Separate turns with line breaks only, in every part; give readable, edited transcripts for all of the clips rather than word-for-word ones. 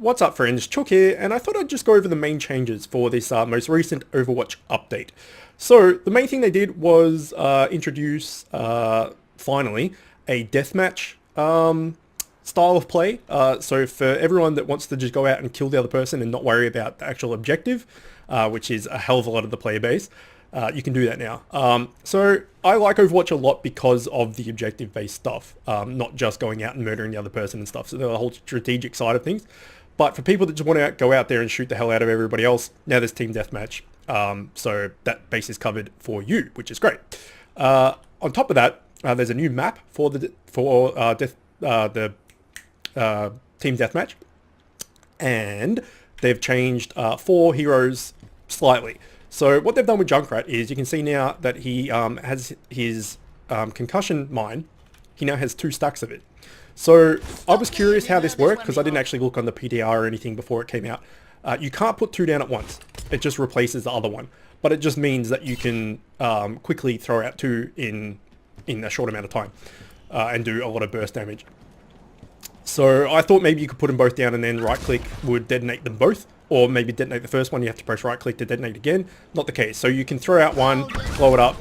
What's up friends, Chook here, and I thought I'd just go over the main changes for this most recent Overwatch update. So the main thing they did was introduce, finally, a deathmatch style of play. So for everyone that wants to just go out and kill the other person and not worry about the actual objective, which is a hell of a lot of the player base, you can do that now. So I like Overwatch a lot because of the objective-based stuff, not just going out and murdering the other person and stuff. So the whole strategic side of things. But for people that just want to go out there and shoot the hell out of everybody else, now there's Team Deathmatch. So that base is covered for you, which is great. On top of that, there's a new map for the Team Deathmatch, and they've changed 4 heroes slightly. So what they've done with Junkrat is you can see now that he has his concussion mine. He now has 2 stacks of it. So I was curious how this worked because I didn't actually look on the PTR or anything before it came out. You can't put 2 down at once. It just replaces the other one. But it just means that you can quickly throw out 2 in a short amount of time and do a lot of burst damage. So I thought maybe you could put them both down and then right click would detonate them both. Or maybe detonate the first one, you have to press right click to detonate again. Not the case. So you can throw out one, blow it up,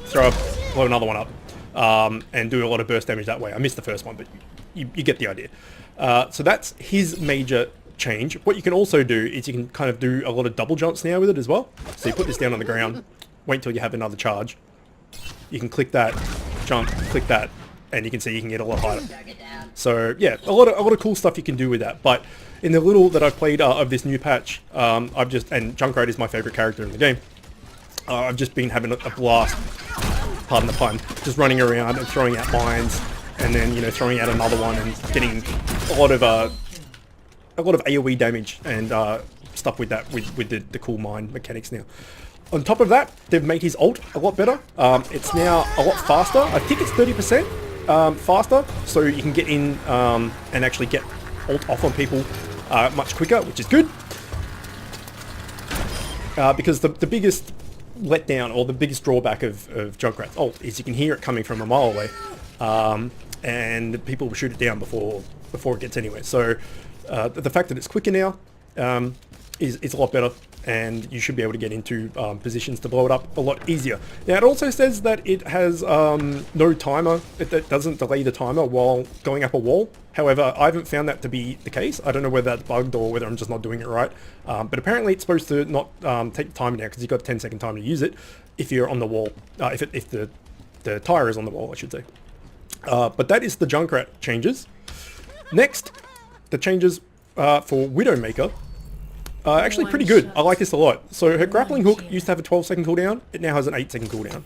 blow another one up, and do a lot of burst damage that way. I missed the first one, but you get the idea. So that's his major change. What you can also do is you can kind of do a lot of double jumps now with it as well. So you put this down on the ground, wait until you have another charge. You can click that, jump, click that, and you can see you can get a lot higher. So yeah, a lot of cool stuff you can do with that. But in the little that I've played of this new patch, and Junkrat is my favorite character in the game. I've just been having a blast, pardon the pun, just running around and throwing out mines, and then throwing out another one and getting a lot of AOE damage and stuff with that with the cool mine mechanics now. On top of that, they've made his ult a lot better. It's now a lot faster. I think it's 30% faster, so you can get in and actually get ult off on people much quicker, which is good. Because the biggest letdown or the biggest drawback of Junkrat's ult is you can hear it coming from a mile away, and people will shoot it down before it gets anywhere. So the fact that it's quicker now is a lot better, and you should be able to get into positions to blow it up a lot easier. Now it also says that it has no timer. It doesn't delay the timer while going up a wall. However, I haven't found that to be the case. I don't know whether that's bugged or whether I'm just not doing it right. But apparently it's supposed to not take the timer now because you've got a 10-second time to use it if you're on the wall. If the tire is on the wall, I should say. But that is the Junkrat changes. Next, the changes for Widowmaker. Actually pretty good. I like this a lot. So her grappling hook used to have a 12-second cooldown. It now has an 8-second cooldown.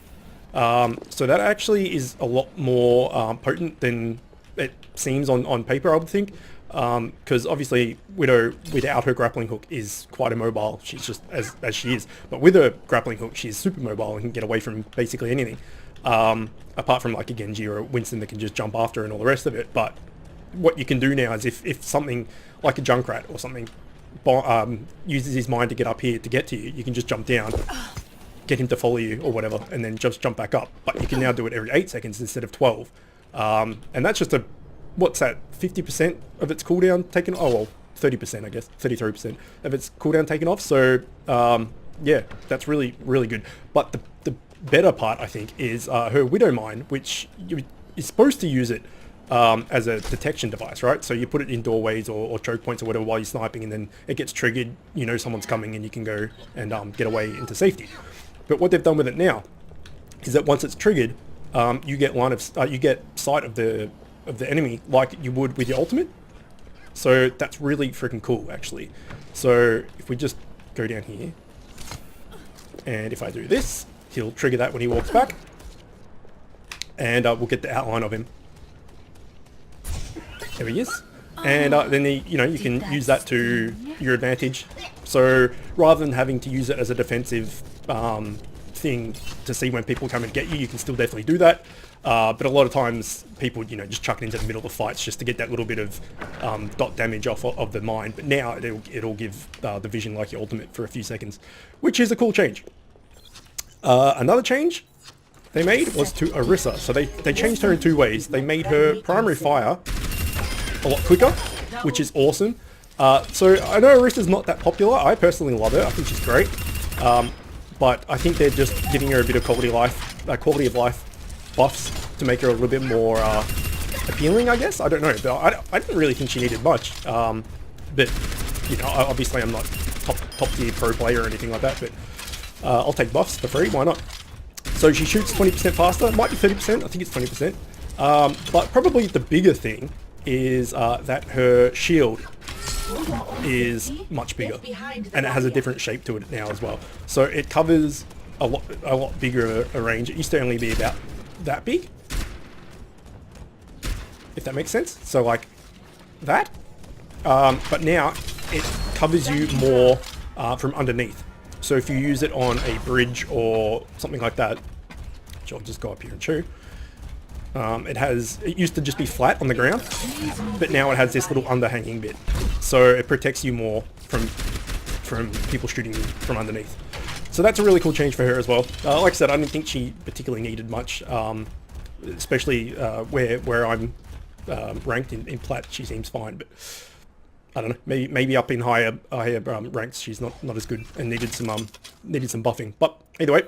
So that actually is a lot more potent than it seems on paper, I would think. Because obviously Widow, without her grappling hook, is quite immobile. She's just as she is. But with her grappling hook, she's super mobile and can get away from basically anything. Apart from like a Genji or a Winston that can just jump after her and all the rest of it. But what you can do now is if something like a Junkrat or something uses his mind to get up here to get to you, you can just jump down, get him to follow you or whatever, and then just jump back up. But you can now do it every 8 seconds instead of 12. And that's just what's that, 50% of its cooldown taken? Oh well, 30% I guess, 33% of its cooldown taken off. So yeah, that's really, really good. But the better part, I think, is her Widow Mine, which you're supposed to use it as a detection device, right? So you put it in doorways or choke points or whatever while you're sniping, and then it gets triggered, someone's coming, and you can go and get away into safety. But what they've done with it now is that once it's triggered, you get you get sight of the enemy like you would with your ultimate. So that's really freaking cool, actually. So if we just go down here, and if I do this, he'll trigger that when he walks back, and we'll get the outline of him. There he is. And then you can use that to your advantage. So rather than having to use it as a defensive thing to see when people come and get you, you can still definitely do that. But a lot of times people, just chuck it into the middle of the fights just to get that little bit of dot damage off of the mine. But now it'll give the vision like your ultimate for a few seconds, which is a cool change. Another change they made was to Erisa. So they changed her in 2 ways. They made her primary fire a lot quicker, which is awesome. So I know Erisa's not that popular. I personally love her. I think she's great. But I think they're just giving her a bit of quality of life buffs to make her a little bit more appealing, I guess. I don't know. But I didn't really think she needed much. But, you know, obviously I'm not top tier pro player or anything like that. But I'll take buffs for free. Why not? So she shoots 20% faster. It might be 30%. I think it's 20%. But probably the bigger thing is that her shield is much bigger, and it has a different shape to it now as well. So it covers a lot bigger a range. It used to only be about that big, if that makes sense. So like that, but now it covers you more from underneath. So if you use it on a bridge or something like that, which I'll just go up here and show. It used to just be flat on the ground, but now it has this little underhanging bit. So it protects you more from people shooting you from underneath. So that's a really cool change for her as well. Like I said, I didn't think she particularly needed much, especially where I'm ranked in plat. She seems fine, but I don't know. Maybe up in higher ranks, she's not as good and needed some buffing. But either way,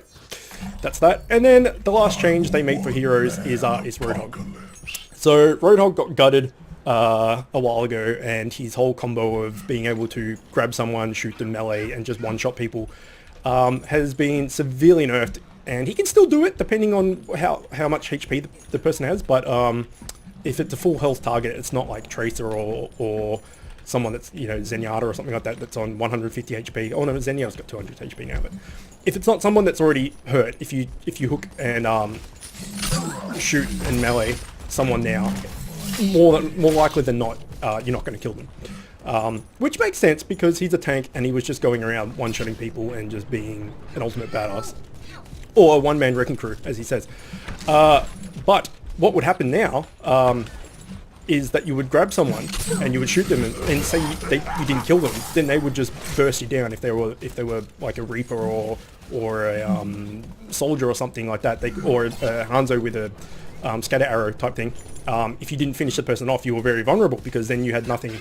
that's that. And then the last change they made for heroes is Roadhog. So Roadhog got gutted a while ago, and his whole combo of being able to grab someone, shoot them melee, and just one-shot people has been severely nerfed. And he can still do it depending on how much HP the person has. But if it's a full health target, it's not like Tracer or someone that's, you know, Zenyatta or something like that that's on 150 HP. Oh no, Zenyatta's got 200 HP now. But if it's not someone that's already hurt, if you hook and shoot and melee someone now, more likely than not, you're not going to kill them. Which makes sense because he's a tank and he was just going around one-shotting people and just being an ultimate badass. Or a one-man wrecking crew, as he says. But what would happen now is that you would grab someone and you would shoot them and say you didn't kill them, then they would just burst you down if they were like a Reaper or a soldier or something like that, or a Hanzo with a scatter arrow type thing. If you didn't finish the person off, you were very vulnerable because then you had nothing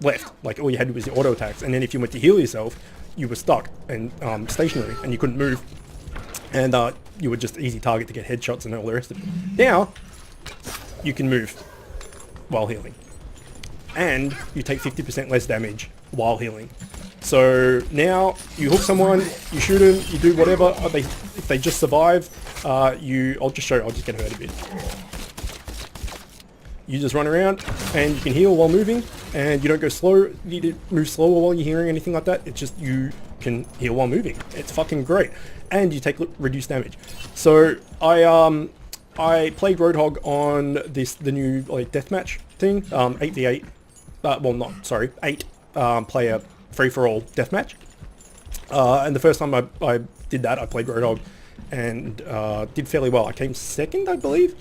left. Like all you had was your auto attacks, and then if you went to heal yourself, you were stuck and stationary and you couldn't move, and you were just easy target to get headshots and all the rest of it. Now you can move while healing, and you take 50% less damage while healing. So now you hook someone, you shoot them, you do whatever. If they just survive, I'll just get hurt a bit. You just run around and you can heal while moving, and you don't go slow. You need to move slower while you're healing, anything like that. It's just you can heal while moving. It's fucking great, and you take reduced damage. So I played Roadhog on the new like deathmatch thing, 8v8. 8 player free-for-all deathmatch. And the first time I did that, I played Roadhog and did fairly well. I came second, I believe.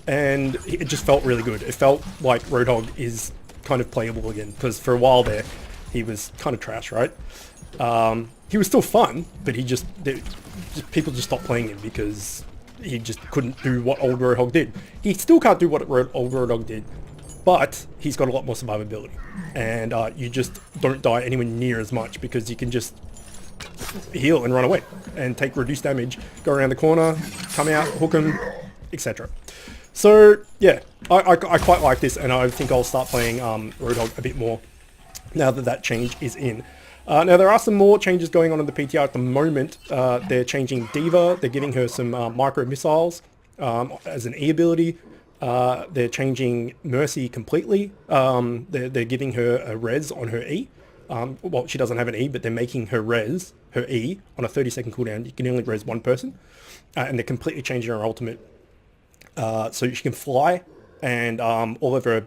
And it just felt really good. It felt like Roadhog is kind of playable again, because for a while there, he was kind of trash, right? He was still fun, but people just stopped playing him because he just couldn't do what old Roadhog did. He still can't do what old Roadhog did, but he's got a lot more survivability. And you just don't die anywhere near as much because you can just heal and run away and take reduced damage, go around the corner, come out, hook him, etc. So yeah, I quite like this, and I think I'll start playing Roadhog a bit more now that change is in. Now there are some more changes going on in the PTR at the moment. They're changing Diva. They're giving her some micro missiles as an E ability. They're changing Mercy completely. They're giving her a res on her E. Well, she doesn't have an E, but they're making her E on a 30-second cooldown. You can only res one person, and they're completely changing her ultimate. So she can fly, and all of her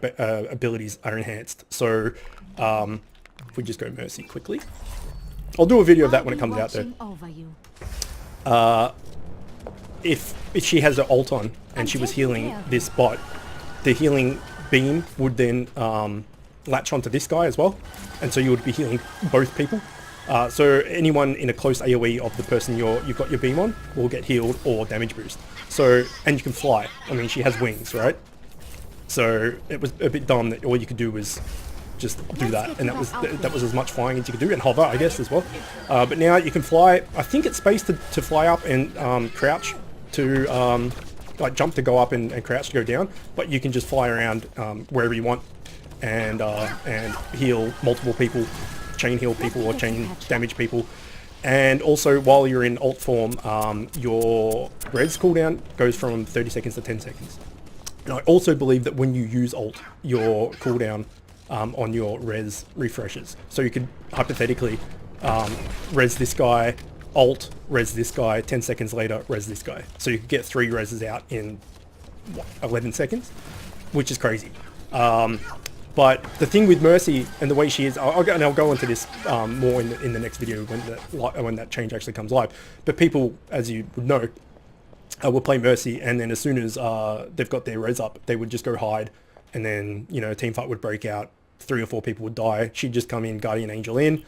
abilities are enhanced. So if we just go Mercy quickly, I'll do a video of that when it comes out there. If she has her ult on and she was healing this bot, the healing beam would then latch onto this guy as well, and so you would be healing both people. So anyone in a close AoE of the person you've got your beam on will get healed or damage boost. So, and you can fly. I mean, she has wings, right? So it was a bit dumb that all you could do was just do that, and that was as much flying as you could do, and hover, I guess, as well. But now you can fly. I think it's space to fly up and crouch to like jump to go up and crouch to go down. But you can just fly around wherever you want and heal multiple people, chain heal people or chain damage people. And also, while you're in alt form, your res cooldown goes from 30 seconds to 10 seconds. And I also believe that when you use alt, your cooldown on your res refreshes. So you could hypothetically res this guy, alt, res this guy, 10 seconds later, res this guy. So you could get 3 reses out in, what, 11 seconds? Which is crazy. But the thing with Mercy and the way she is, I'll go into this more in the next video when that change actually comes live. But people, as you would know, will play Mercy, and then as soon as they've got their res up, they would just go hide, and then, you know, a team fight would break out, 3 or 4 people would die. She'd just come in, Guardian Angel in.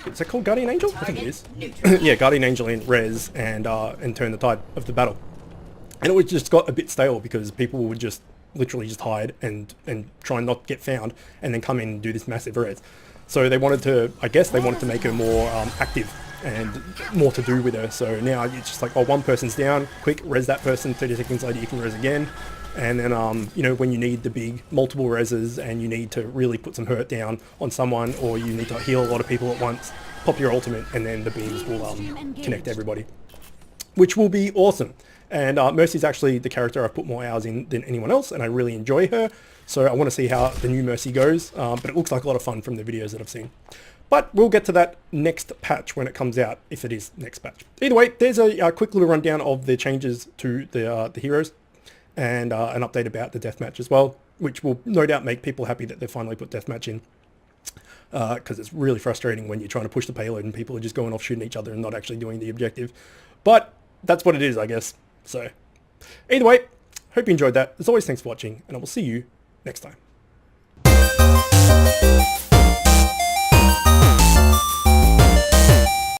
Is that called Guardian Angel? I think it is. Yeah, Guardian Angel in, res, and turn the tide of the battle. And it was just got a bit stale because people would just literally just hide and try and not get found, and then come in and do this massive res. So they wanted to, I guess they wanted to make her more active and more to do with her. So now it's just like, oh, one person's down, quick, res that person, 30 seconds later you can res again. And then, you know, when you need the big multiple reses and you need to really put some hurt down on someone, or you need to heal a lot of people at once, pop your ultimate and then the beams will connect everybody, which will be awesome. And Mercy's actually the character I've put more hours in than anyone else, and I really enjoy her. So I want to see how the new Mercy goes, but it looks like a lot of fun from the videos that I've seen. But we'll get to that next patch when it comes out, if it is next patch. Either way, there's a quick little rundown of the changes to the heroes, and an update about the Deathmatch as well, which will no doubt make people happy that they finally put Deathmatch in. Because it's really frustrating when you're trying to push the payload and people are just going off shooting each other and not actually doing the objective. But that's what it is, I guess. So, either way, hope you enjoyed that. As always, thanks for watching, and I will see you next time.